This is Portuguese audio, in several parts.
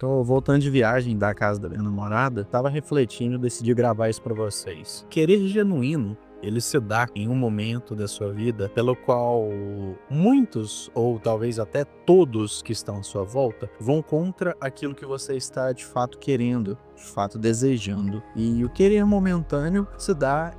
Tô voltando de viagem da casa da minha namorada, tava refletindo e decidi gravar isso pra vocês. Querer genuíno, ele se dá em um momento da sua vida pelo qual muitos, ou talvez até todos que estão à sua volta, vão contra aquilo que você está de fato querendo, de fato desejando. E o querer momentâneo se dá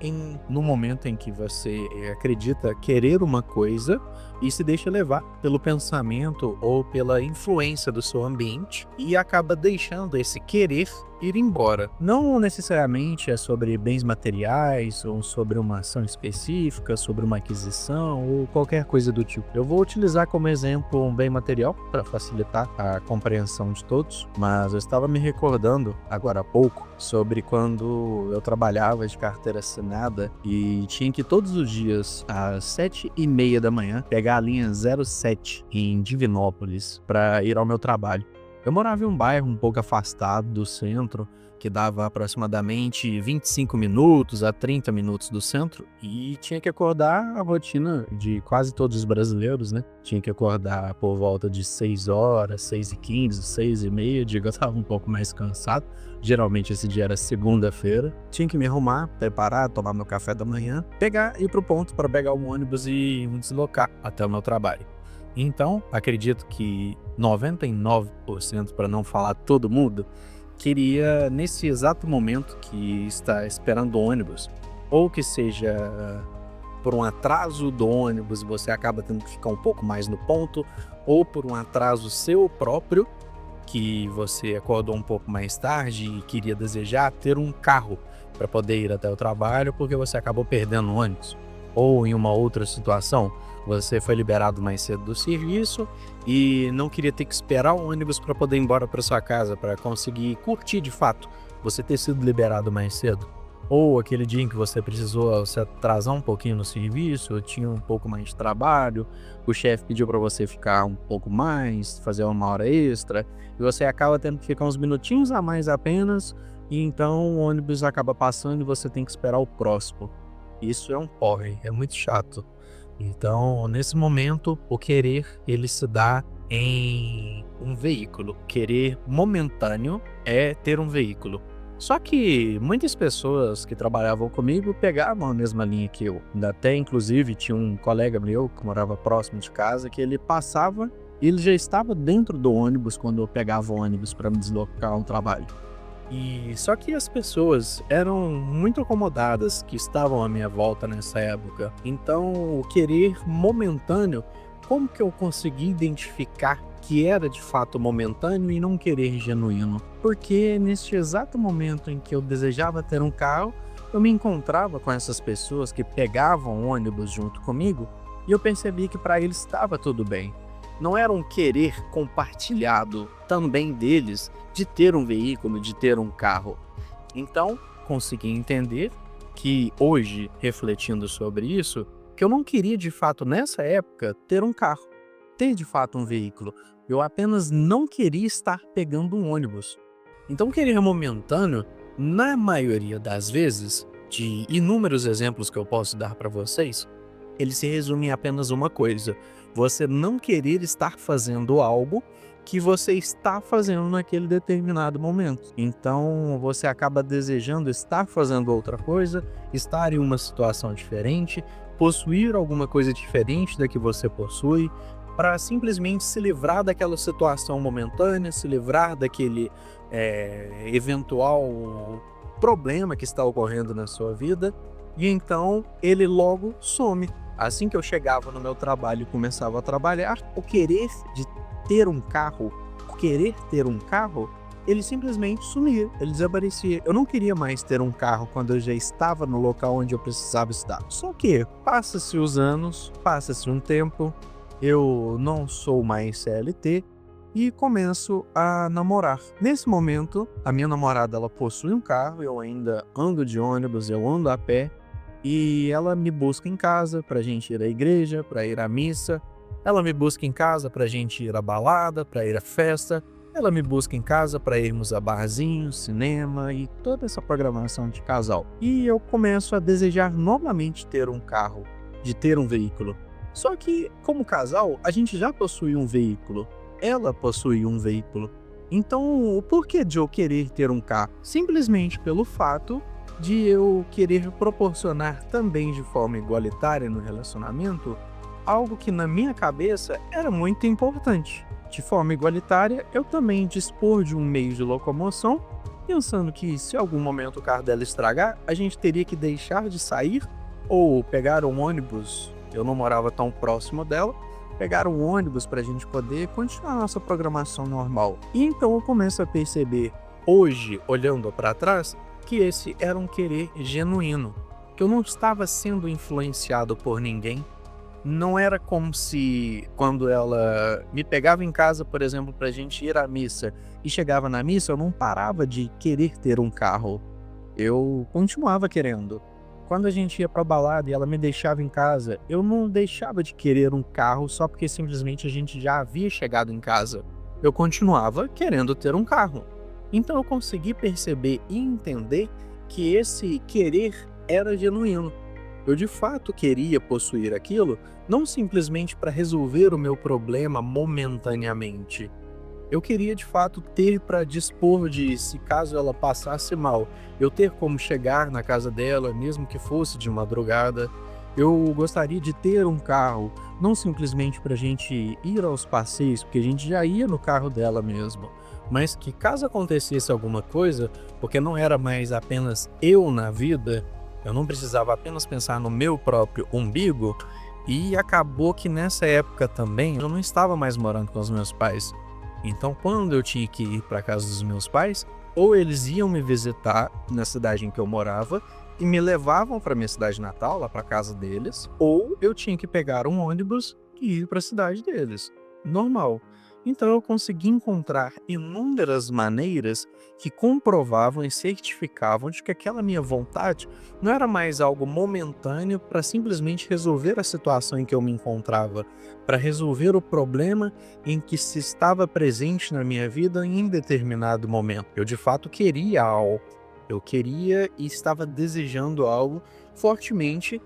no momento em que você acredita querer uma coisa e se deixa levar pelo pensamento ou pela influência do seu ambiente e acaba deixando esse querer ir embora. Não necessariamente é sobre bens materiais ou sobre uma ação específica, sobre uma aquisição ou qualquer coisa do tipo. Eu vou utilizar como exemplo um bem material para facilitar a compreensão de todos, mas eu estava me recordando agora há pouco sobre quando eu trabalhava de carteira assinada e tinha que todos os dias às 7h30 da manhã pegar a linha 07 em Divinópolis para ir ao meu trabalho. Eu morava em um bairro um pouco afastado do centro, que dava aproximadamente 25 minutos a 30 minutos do centro, e tinha que acordar a rotina de quase todos os brasileiros, né? Tinha que acordar por volta de 6 horas, 6h15, 6h30, digo, eu tava um pouco mais cansado. Geralmente esse dia era segunda-feira. Tinha que me arrumar, preparar, tomar meu café da manhã, ir pro ponto para pegar o ônibus e me deslocar até o meu trabalho. Então, acredito que 99%, para não falar todo mundo, queria nesse exato momento que está esperando o ônibus, ou que seja por um atraso do ônibus, você acaba tendo que ficar um pouco mais no ponto, ou por um atraso seu próprio, que você acordou um pouco mais tarde e queria desejar ter um carro para poder ir até o trabalho, porque você acabou perdendo o ônibus. Ou em uma outra situação, você foi liberado mais cedo do serviço e não queria ter que esperar o ônibus para poder ir embora para sua casa, para conseguir curtir de fato você ter sido liberado mais cedo. Ou aquele dia em que você precisou se atrasar um pouquinho no serviço, tinha um pouco mais de trabalho, o chefe pediu para você ficar um pouco mais, fazer uma hora extra, e você acaba tendo que ficar uns minutinhos a mais apenas, e então o ônibus acaba passando e você tem que esperar o próximo. Isso é um porre, é muito chato. Então, nesse momento, o querer, ele se dá em um veículo. Querer momentâneo é ter um veículo. Só que muitas pessoas que trabalhavam comigo pegavam a mesma linha que eu. Até, inclusive, tinha um colega meu que morava próximo de casa que ele passava e ele já estava dentro do ônibus quando eu pegava o ônibus para me deslocar ao trabalho. E só que as pessoas eram muito acomodadas que estavam à minha volta nessa época. Então, o querer momentâneo, como que eu consegui identificar que era de fato momentâneo e não querer genuíno? Porque neste exato momento em que eu desejava ter um carro, eu me encontrava com essas pessoas que pegavam ônibus junto comigo e eu percebi que para eles estava tudo bem. Não era um querer compartilhado também deles de ter um veículo, de ter um carro. Então, consegui entender que hoje, refletindo sobre isso, que eu não queria de fato nessa época ter um carro, ter de fato um veículo. Eu apenas não queria estar pegando um ônibus. Então, querer momentâneo, na maioria das vezes, de inúmeros exemplos que eu posso dar para vocês, ele se resume em apenas uma coisa: você não querer estar fazendo algo que você está fazendo naquele determinado momento. Então você acaba desejando estar fazendo outra coisa, estar em uma situação diferente, possuir alguma coisa diferente da que você possui, para simplesmente se livrar daquela situação momentânea, se livrar daquele eventual problema que está ocorrendo na sua vida, e então ele logo some. Assim que eu chegava no meu trabalho e começava a trabalhar, o querer de ter um carro, ele simplesmente sumia, ele desaparecia. Eu não queria mais ter um carro quando eu já estava no local onde eu precisava estar. Só que passa-se os anos, passa-se um tempo, eu não sou mais CLT e começo a namorar. Nesse momento, a minha namorada, ela possui um carro, eu ainda ando de ônibus, eu ando a pé, e ela me busca em casa pra gente ir à igreja, pra ir à missa. Ela me busca em casa pra gente ir à balada, pra ir à festa. Ela me busca em casa pra irmos a barzinho, cinema e toda essa programação de casal. E eu começo a desejar novamente ter um carro, de ter um veículo. Só que, como casal, a gente já possui um veículo. Ela possui um veículo. Então, o porquê de eu querer ter um carro? Simplesmente pelo fato de eu querer proporcionar também de forma igualitária no relacionamento algo que na minha cabeça era muito importante. De forma igualitária, eu também dispor de um meio de locomoção, pensando que se em algum momento o carro dela estragar, a gente teria que deixar de sair ou pegar um ônibus. Eu não morava tão próximo dela, pegar um ônibus para a gente poder continuar a nossa programação normal. E então eu começo a perceber, hoje, olhando para trás, que esse era um querer genuíno, que eu não estava sendo influenciado por ninguém. Não era como se, quando ela me pegava em casa, por exemplo, para a gente ir à missa, e chegava na missa, eu não parava de querer ter um carro. Eu continuava querendo. Quando a gente ia pra balada e ela me deixava em casa, eu não deixava de querer um carro só porque simplesmente a gente já havia chegado em casa. Eu continuava querendo ter um carro. Então eu consegui perceber e entender que esse querer era genuíno. Eu de fato queria possuir aquilo, não simplesmente para resolver o meu problema momentaneamente. Eu queria de fato ter para dispor de, se caso ela passasse mal, eu ter como chegar na casa dela, mesmo que fosse de madrugada. Eu gostaria de ter um carro, não simplesmente para a gente ir aos passeios, porque a gente já ia no carro dela mesmo, mas que caso acontecesse alguma coisa, porque não era mais apenas eu na vida, eu não precisava apenas pensar no meu próprio umbigo, e acabou que nessa época também eu não estava mais morando com os meus pais. Então, quando eu tinha que ir para casa dos meus pais, ou eles iam me visitar na cidade em que eu morava e me levavam para minha cidade natal, lá para casa deles, ou eu tinha que pegar um ônibus e ir para a cidade deles. Normal. Então, eu consegui encontrar inúmeras maneiras que comprovavam e certificavam de que aquela minha vontade não era mais algo momentâneo para simplesmente resolver a situação em que eu me encontrava, para resolver o problema em que se estava presente na minha vida em determinado momento. Eu de fato queria algo, eu queria e estava desejando algo fortemente,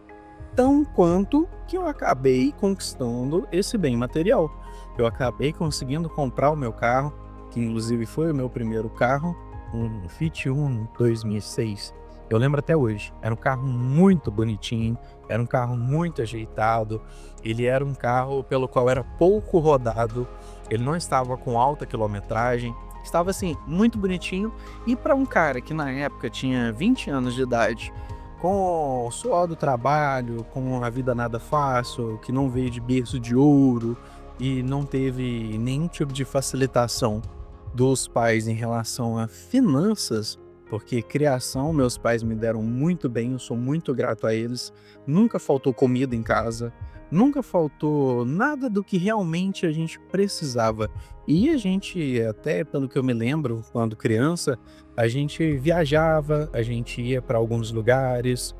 tão quanto que eu acabei conquistando esse bem material. Eu acabei conseguindo comprar o meu carro, que inclusive foi o meu primeiro carro, um Fiat Uno 2006. Eu lembro até hoje, era um carro muito bonitinho, era um carro muito ajeitado, ele era um carro pelo qual era pouco rodado, ele não estava com alta quilometragem, estava assim, muito bonitinho, e para um cara que na época tinha 20 anos de idade, com o suor do trabalho, com a vida nada fácil, que não veio de berço de ouro e não teve nenhum tipo de facilitação dos pais em relação a finanças, porque criação, meus pais me deram muito bem, eu sou muito grato a eles. Nunca faltou comida em casa, nunca faltou nada do que realmente a gente precisava. E a gente, até pelo que eu me lembro, quando criança, a gente viajava, a gente ia para alguns lugares.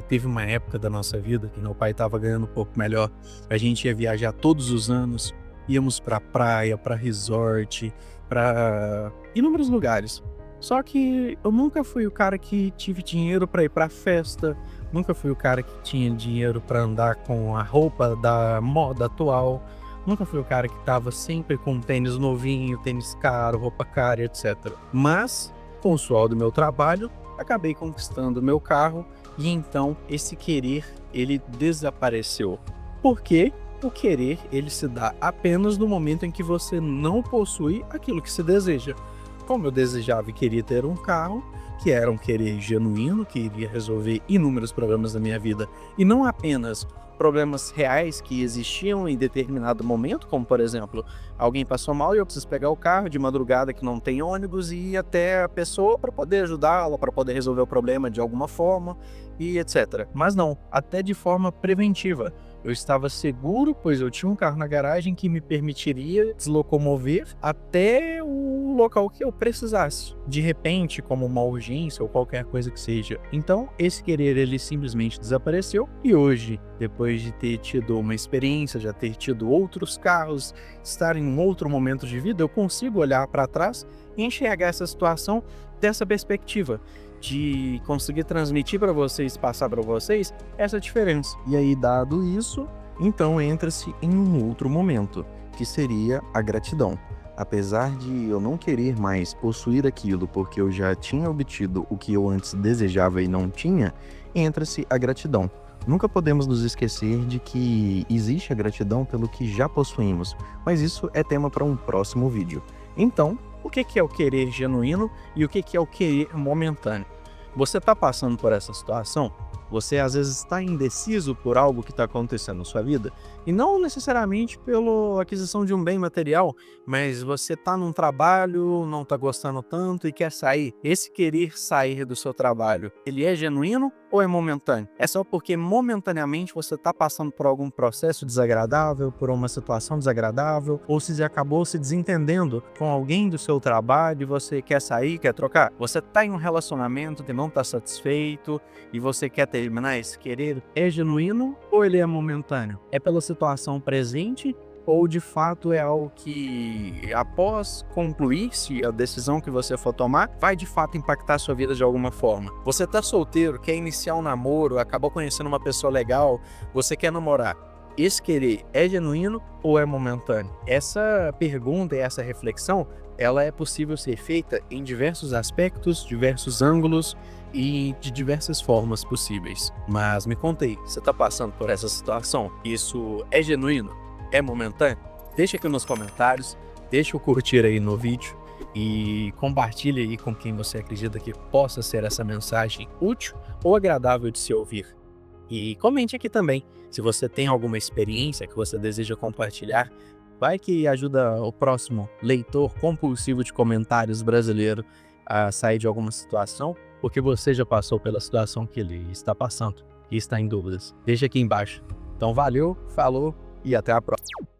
Teve uma época da nossa vida que meu pai estava ganhando um pouco melhor. A gente ia viajar todos os anos, íamos para praia, para resort, para inúmeros lugares. Só que eu nunca fui o cara que tive dinheiro para ir para festa, nunca fui o cara que tinha dinheiro para andar com a roupa da moda atual, nunca fui o cara que estava sempre com tênis novinho, tênis caro, roupa cara, etc. Mas, com o suor do meu trabalho, acabei conquistando o meu carro e então esse querer, ele desapareceu. Por quê? O querer, ele se dá apenas no momento em que você não possui aquilo que se deseja. Como eu desejava e queria ter um carro, que era um querer genuíno, que iria resolver inúmeros problemas da minha vida, e não apenas problemas reais que existiam em determinado momento, como por exemplo, alguém passou mal e eu preciso pegar o carro de madrugada que não tem ônibus e ir até a pessoa para poder ajudá-la, para poder resolver o problema de alguma forma e etc. Mas não, até de forma preventiva. Eu estava seguro, pois eu tinha um carro na garagem que me permitiria deslocomover até o local que eu precisasse. De repente, como uma urgência ou qualquer coisa que seja. Então, esse querer, ele simplesmente desapareceu. E hoje, depois de ter tido uma experiência, já ter tido outros carros, estar em um outro momento de vida, eu consigo olhar para trás e enxergar essa situação dessa perspectiva, de conseguir transmitir para vocês, passar para vocês essa diferença. E aí, dado isso, então entra-se em um outro momento, que seria a gratidão. Apesar de eu não querer mais possuir aquilo porque eu já tinha obtido o que eu antes desejava e não tinha, entra-se a gratidão. Nunca podemos nos esquecer de que existe a gratidão pelo que já possuímos, mas isso é tema para um próximo vídeo. Então, o que é o querer genuíno e o que é o querer momentâneo? Você está passando por essa situação? Você às vezes está indeciso por algo que está acontecendo na sua vida, e não necessariamente pela aquisição de um bem material, mas você está num trabalho, não está gostando tanto e quer sair. Esse querer sair do seu trabalho, ele é genuíno ou é momentâneo? É só porque momentaneamente você está passando por algum processo desagradável, por uma situação desagradável, ou se acabou se desentendendo com alguém do seu trabalho e você quer sair, quer trocar? Você está em um relacionamento que não está satisfeito e você quer terminar esse querer? É genuíno ou ele é momentâneo? É pela situação presente ou de fato é algo que, após concluir-se a decisão que você for tomar, vai de fato impactar a sua vida de alguma forma? Você tá solteiro, quer iniciar um namoro, acabou conhecendo uma pessoa legal, você quer namorar. Esse querer é genuíno ou é momentâneo? Essa pergunta e essa reflexão, ela é possível ser feita em diversos aspectos, diversos ângulos e de diversas formas possíveis. Mas me conta aí, você tá passando por essa situação? Isso é genuíno? É momentâneo? Deixa aqui nos comentários, deixa o curtir aí no vídeo e compartilha aí com quem você acredita que possa ser essa mensagem útil ou agradável de se ouvir. E comente aqui também, se você tem alguma experiência que você deseja compartilhar, vai que ajuda o próximo leitor compulsivo de comentários brasileiro a sair de alguma situação, porque você já passou pela situação que ele está passando e está em dúvidas. Deixa aqui embaixo. Então valeu, falou e até a próxima.